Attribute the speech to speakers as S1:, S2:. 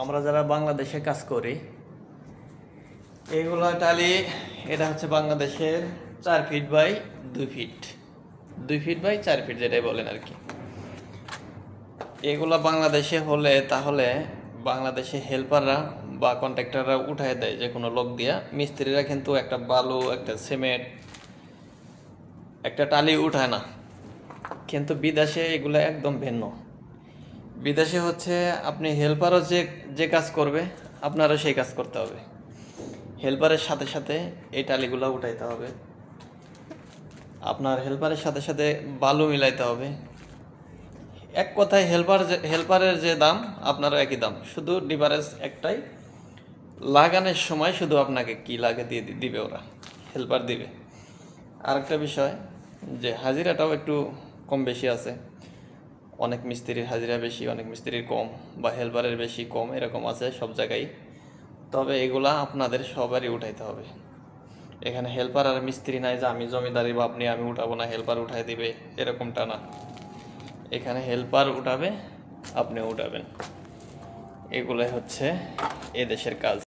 S1: আমরা যারা বাংলাদেশে কাজ করি এগুলো টালি, এটা হচ্ছে বাংলাদেশের 4 feet by 2 feet, 2 feet by 4 feet যেটাই বলেন আর কি। এগুলো বাংলাদেশে হলে তাহলে বাংলাদেশে হেল্পাররা বা কন্ট্রাক্টররা উঠায় দেয় যে কোনো লোক দিয়া। মিস্ত্রিরা কিন্তু একটা বালু, একটা সিমেন্ট, একটা টালি উঠায় না। কিন্তু বিদেশে এগুলো একদম ভিন্ন। বিদেশে হচ্ছে আপনি হেল্পারও যে যে কাজ করবে আপনারও সেই কাজ করতে হবে। হেল্পারের সাথে সাথে এই টালিগুলো উঠাইতে হবে, আপনার হেল্পারের সাথে সাথে বালু মিলাইতে হবে। এক কথায় হেল্পারের যে দাম আপনারও একই দাম, শুধু ডিফারেন্স একটাই, লাগানোর সময় শুধু আপনাকে কি লাগে দিয়ে দিবে ওরা, হেল্পার দিবে। আরেকটা বিষয় যে হাজিরাটাও একটু কম বেশি আছে, অনেক মিস্ত্রির হাজিরা বেশি, অনেক মিস্ত্রির কম, বা হেল্পারের বেশি কম, এরকম আছে সব জায়গায়। তবে এগুলা আপনাদের সবারই উঠাইতে হবে। এখানে হেল্পার আর মিস্ত্রি নাই যে আমি জমিদারি বা আমি উঠাবো না, হেল্পার উঠাই দিবে, এরকমটা না। এখানে হেল্পার উঠাবে, আপনি উঠাবেন। এগুলাই হচ্ছে এদেশের কাজ।